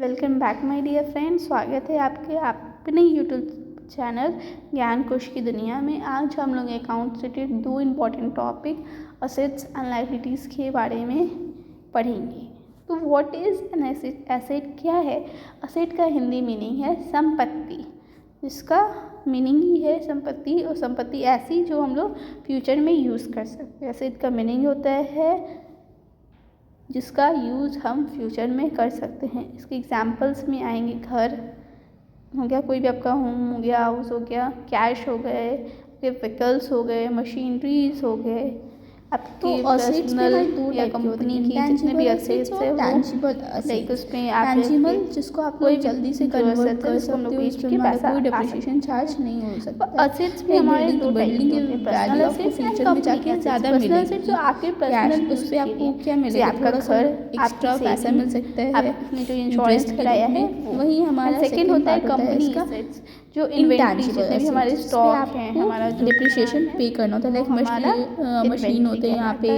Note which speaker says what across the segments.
Speaker 1: Welcome back my dear friend. स्वागत है आपके अपने यूट्यूब चैनल ज्ञान कोश की दुनिया में। आज हम लोग अकाउंट से रिलेटेड दो important topic assets and liabilities के बारे में पढ़ेंगे। तो what is an asset? Asset क्या है? असेट का हिंदी मीनिंग है संपत्ति, जिसका मीनिंग ही है संपत्ति, और संपत्ति ऐसी जो हम लोग फ्यूचर में यूज़ कर सकते हैं। एसेट का मीनिंग होता है जिसका यूज़ हम फ्यूचर में कर सकते हैं। इसके एग्जांपल्स में आएंगे घर हो गया, कोई भी आपका होम हो गया, हाउस हो गया, कैश हो गए, आपके व्हीकल्स हो गए, मशीनरीज हो गए, आपके पर्सनल या कंपनी की जितने भी असेट्स है वो लाइक उसमें आप
Speaker 2: जिसको आप
Speaker 1: कोई
Speaker 2: जल्दी से कन्वर्ट कर सकते हो,
Speaker 1: बेच के पैसा
Speaker 2: कोई डिप्रिसिएशन चार्ज नहीं हो सकता।
Speaker 1: असेट्स में हमारे दो टाइप के होते हैं, पर्सनल असेट्स एंड कंपनी
Speaker 2: ज़्यादा
Speaker 1: पर्सनल असेट्स जो आपके पर्सनल
Speaker 2: उस पे आपको क्या मिलेगा?
Speaker 1: आपका घर,
Speaker 2: एक्स्ट्रा पैसा मिल सकता है,
Speaker 1: आपने जो इंश्योरेंस कराया है
Speaker 2: वही हमारा
Speaker 1: सेकंड होता है कंपनी असेट्स जो इन्वेंटरी जितने भी हमारे स्टॉक हैं, हमारा जो
Speaker 2: डिप्रिसिएशन पे करना होता है। लाइक मशीन होते हैं, यहाँ पे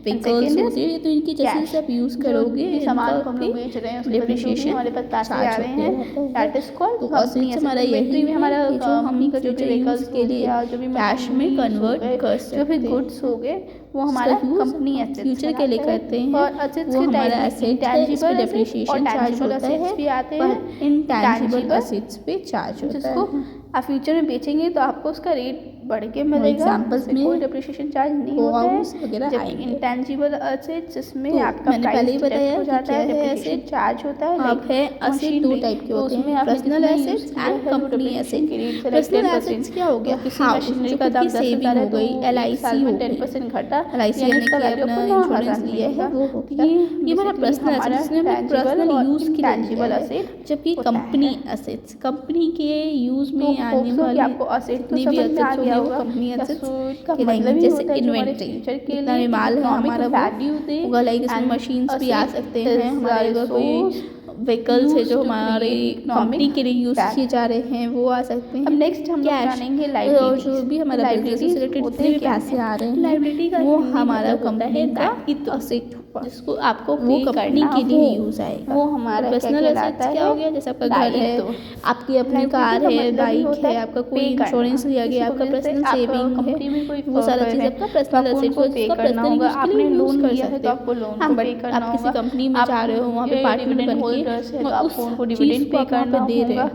Speaker 2: व्हीकल्स होते हैं, तो इनकी जैसे जैसे आप यूज़ करोगे
Speaker 1: सामान को हम लोग बेच रहे हैं उसके
Speaker 2: डिप्रिसिएशन
Speaker 1: हमारे पास पैसे आ रहे हैं, दैट इज कॉल्ड
Speaker 2: कंपनी। हमारा यही
Speaker 1: में हमारा
Speaker 2: जो हम
Speaker 1: का जो भी व्हीकल्स
Speaker 2: के लिए
Speaker 1: जो भी
Speaker 2: कैश में कन्वर्ट कर सकते
Speaker 1: जो भी गुड्स हो गए वो हमारा कंपनी एसेट्स
Speaker 2: फ्यूचर के लिए करते हैं,
Speaker 1: और एसेट्स
Speaker 2: वो
Speaker 1: के
Speaker 2: हमारा एसेट है, इस पे डिप्रिसिएशन चार्ज होता है,
Speaker 1: भी आते हैं,
Speaker 2: पर इनटैंजिबल एसेट्स पे चार्ज होता
Speaker 1: जिसको
Speaker 2: है।
Speaker 1: आप फ्यूचर में बेचेंगे तो आपको उसका रेट बढ़ के मिलेगा।
Speaker 2: एग्जांपल्स में
Speaker 1: कोई डिप्रिसिएशन चार्ज नहीं होता है। जब इंटेंजिबल एसेट्स जिसमें आपका
Speaker 2: मैंने पहले ही बताया
Speaker 1: हो जाता है,
Speaker 2: है
Speaker 1: डिप्रिसिएशन चार्ज होता है।
Speaker 2: अब है एसेट दो टाइप के होते हैं, personal assets and company assets. Personal assets क्या हो गया?
Speaker 1: किसी मशीनरी का दाम
Speaker 2: सेविंग हो गई, LIC हो गई,
Speaker 1: 10% घटा,
Speaker 2: LIC ने अपना इंश्योरेंस लिया है, वो हो गया, ये हमारा पर्सनल एसेट्स ने हमें पर्सनल यूज़ के लिए लिया है। जबकि कंपनी एसेट्स कंपनी के यूज़ में आने वाली
Speaker 1: आपको असेट
Speaker 2: जितनी भी एसेट्स होगी वो कंपनी एसेट्स कहलाएंगी। जैसे इन्वेंट्री, जितना भी माल है हमारा वो होगा, लाइक इसमें मशीन्स भी आ सकते हैं, हमारे अगर कोई व्हीकल्स है जो हमारे कंपनी के लिए यूज़ किए जा रहे हैं वो आ सकते हैं।
Speaker 1: अब नेक्स्ट हम जानेंगे लायबिलिटी,
Speaker 2: जो भी हमारा बिजनेस से रिलेटेड जितने भी पैसे आ रहे हैं,
Speaker 1: लायबिलिटी का
Speaker 2: वो हमारा कंपनी का असेट जिसको आपको पे करने के लिए यूज़ आएगा।
Speaker 1: वो हमारा
Speaker 2: पर्सनल एसेट्स क्या हो गया? जैसे आपका घर है, आपकी अपनी कार है, बाइक है, आपका कोई इंश्योरेंस लिया गया, आपका पर्सनल सेविंग है, वो सारा चीज़ आपका पर्सनल एसेट को उसका पर्सनल यूज़ के लिए यूज़ कर सकते हो। हाँ, बट आप किसी कंपनी में जा रहे हो, वहाँ पे पार्टनर बन के उस चीज़ को आप वहाँ पे दे रहे हो,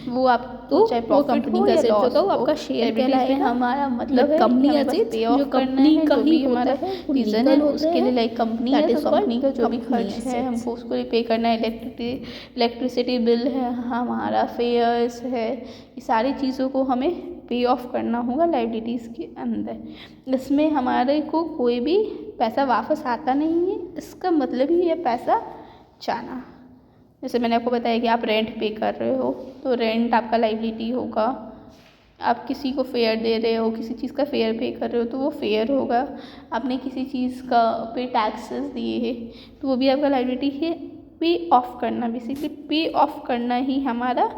Speaker 2: वो आपको चाहे वो कंपनी का एसेट होगा, वो आपका शेयर कहलाएगा।
Speaker 1: हमारा मतलब
Speaker 2: कंपनी एसेट जो कंपनी का ही हमारा
Speaker 1: रीजन है, उसके लिए लाइक कंपनी है तो कंपनी का जो भी खर्च है हमको उसको पे करना है। इलेक्ट्रिसिटी बिल है, हमारा फेयर्स है, ये सारी चीज़ों को हमें पे ऑफ करना होगा लायबिलिटीज़ के अंदर। इसमें हमारे को कोई भी पैसा वापस आता नहीं है, इसका मतलब ही है पैसा जाना। जैसे मैंने आपको बताया कि आप रेंट पे कर रहे हो तो रेंट आपका लायबिलिटी होगा। आप किसी को फेयर दे रहे हो, किसी चीज़ का फेयर पे कर रहे हो तो वो फेयर होगा। आपने किसी चीज़ का पे टैक्सेस दिए हैं तो वो भी आपका लायबिलिटी है। पे ऑफ करना, बेसिकली पे ऑफ करना ही हमारा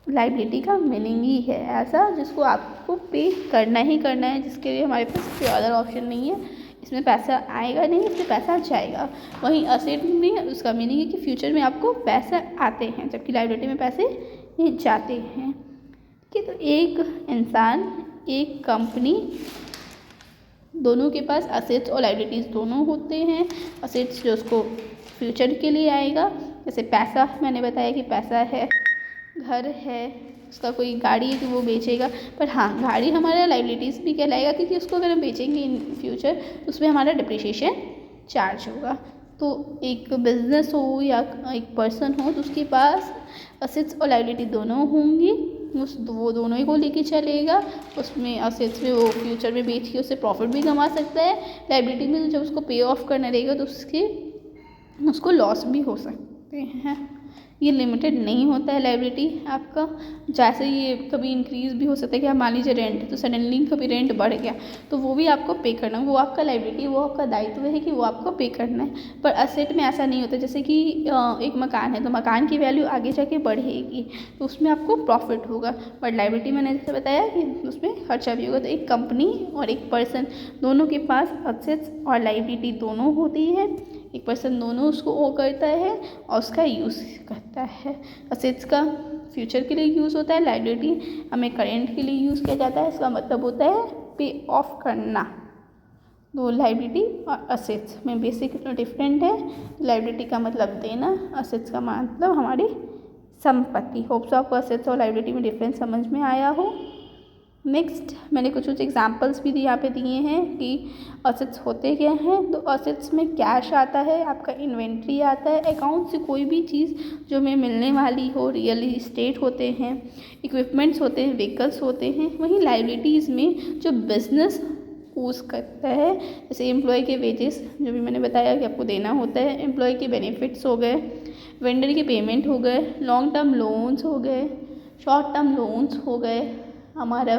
Speaker 1: लायबिलिटी का मीनिंग ही है, ऐसा जिसको आपको पे करना ही करना है, जिसके लिए हमारे पास कोई अदर ऑप्शन नहीं है। इसमें पैसा आएगा नहीं, इसमें पैसा जाएगा। वहीं असेट में उसका मीनिंग है कि फ्यूचर में आपको पैसा आते हैं, जबकि लायबिलिटी में पैसे जाते हैं। तो एक इंसान, एक कंपनी, दोनों के पास असेट्स और लायबिलिटीज़ दोनों होते हैं। असेट्स जो उसको फ्यूचर के लिए आएगा, जैसे पैसा, मैंने बताया कि पैसा है, घर है, उसका कोई गाड़ी है कि वो बेचेगा, पर हाँ गाड़ी हमारा लायबिलिटीज़ भी कहलाएगा क्योंकि उसको अगर हम बेचेंगे इन फ्यूचर तो उसमें हमारा डिप्रिसिएशन चार्ज होगा। तो एक बिजनेस हो या एक पर्सन हो तो उसके पास असेट्स और लायबिलिटी दोनों होंगी, वो दोनों ही को लेके चलेगा। उसमें असेट्स में वो फ्यूचर में बेच के उससे प्रॉफिट भी कमा सकता है, लायबिलिटी में जब उसको पे ऑफ करना रहेगा तो उसको लॉस भी हो सकते हैं। ये लिमिटेड नहीं होता है लायबिलिटी आपका, जैसे ये कभी इंक्रीज़ भी हो सकता है कि आप मान लीजिए रेंट, तो सडनली कभी रेंट बढ़ गया तो वो भी आपको पे करना है, वो आपका लायबिलिटी, वो आपका दायित्व है कि वो आपको पे करना है। पर असेट में ऐसा नहीं होता, जैसे कि एक मकान है तो मकान की वैल्यू आगे जाके बढ़ेगी तो उसमें आपको प्रॉफिट होगा, बट लायबिलिटी मैंने जैसे बताया कि उसमें खर्चा भी होगा। तो एक कंपनी और एक पर्सन दोनों के पास असेट्स और लायबिलिटी दोनों होती है। एक पर्सन दोनों उसको ओ करता है और उसका यूज़ करता है। असेट्स का फ्यूचर के लिए यूज़ होता है, लायबिलिटी हमें करेंट के लिए यूज़ किया जाता है। इसका मतलब होता है पे ऑफ करना। दो लायबिलिटी और असेट्स में बेसिक डिफरेंट है। लायबिलिटी का मतलब देना, असेट्स का मतलब हमारी संपत्ति। होप्स आपको असेट्स और लायबिलिटी में डिफरेंस समझ में आया हो। नेक्स्ट मैंने कुछ एग्जांपल्स भी यहाँ पे दिए हैं कि असेट्स होते क्या हैं। तो असेट्स में कैश आता है, आपका इन्वेंट्री आता है, अकाउंट से कोई भी चीज़ जो हमें मिलने वाली हो, रियल इस्टेट होते हैं, इक्विपमेंट्स होते हैं, व्हीकल्स होते हैं। वहीं लायबिलिटीज़ में जो बिजनेस यूज़ करता है, जैसे एम्प्लॉय के वेजेस जो भी मैंने बताया कि आपको देना होता है, एम्प्लॉय के बेनिफिट्स हो गए, वेंडर के पेमेंट हो गए, लॉन्ग टर्म लोन्स हो गए, शॉर्ट टर्म लोन्स हो गए, हमारा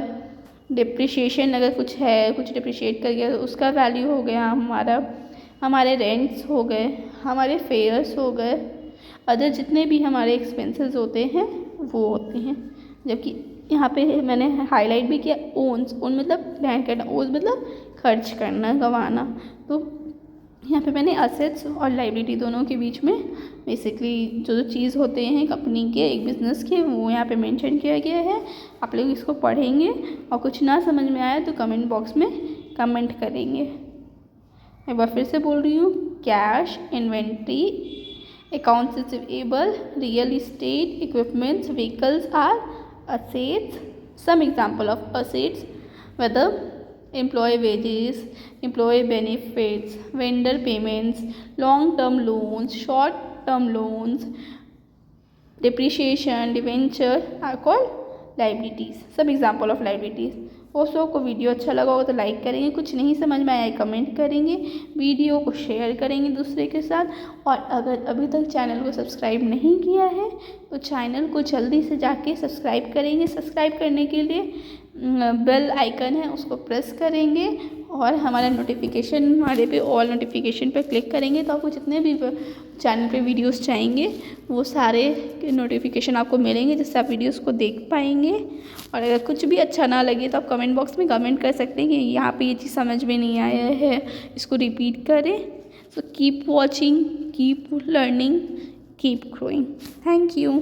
Speaker 1: डिप्रिशिएशन अगर कुछ है, कुछ डिप्रिशिएट कर गया तो उसका वैल्यू हो गया हमारा, हमारे रेंट्स हो गए, हमारे फेयर्स हो गए, अदर जितने भी हमारे एक्सपेंसेस होते हैं वो होते हैं। जबकि यहाँ पे मैंने हाईलाइट भी किया ओन्स, ओन मतलब प्लान करना, ओन्स मतलब खर्च करना, गंवाना। तो यहाँ पे मैंने असेट्स और लायबिलिटी दोनों के बीच में बेसिकली जो चीज़ होते हैं कंपनी के, एक बिज़नेस के, वो यहाँ पे मेंशन किया गया है। आप लोग इसको पढ़ेंगे और कुछ ना समझ में आया तो कमेंट बॉक्स में कमेंट करेंगे। एक बार फिर से बोल रही हूँ, cash, inventory, accounts receivable, real estate, equipments, vehicles are assets. Some example of assets whether employee wages, employee benefits, vendor payments, long term loans, short term loans, depreciation, debenture are called liabilities. Some example of liabilities. दोस्तों को video अच्छा लगा होगा तो like करेंगे, कुछ नहीं समझ में आया कमेंट करेंगे, वीडियो को शेयर करेंगे दूसरे के साथ। और अगर अभी तक चैनल को सब्सक्राइब नहीं किया है तो चैनल को जल्दी से जाके सब्सक्राइब करेंगे। सब्सक्राइब करने के लिए बेल आइकन है उसको प्रेस करेंगे और हमारा नोटिफिकेशन हमारे पे ऑल नोटिफिकेशन पे क्लिक करेंगे तो आपको जितने भी चैनल पे वीडियोस चाहेंगे वो सारे के नोटिफिकेशन आपको मिलेंगे, जिससे आप वीडियोस को देख पाएंगे। और अगर कुछ भी अच्छा ना लगे तो आप कमेंट बॉक्स में कमेंट कर सकते हैं कि यहाँ पे ये चीज़ समझ में नहीं आया है, इसको रिपीट करें। So keep watching, keep learning, keep growing. Thank you.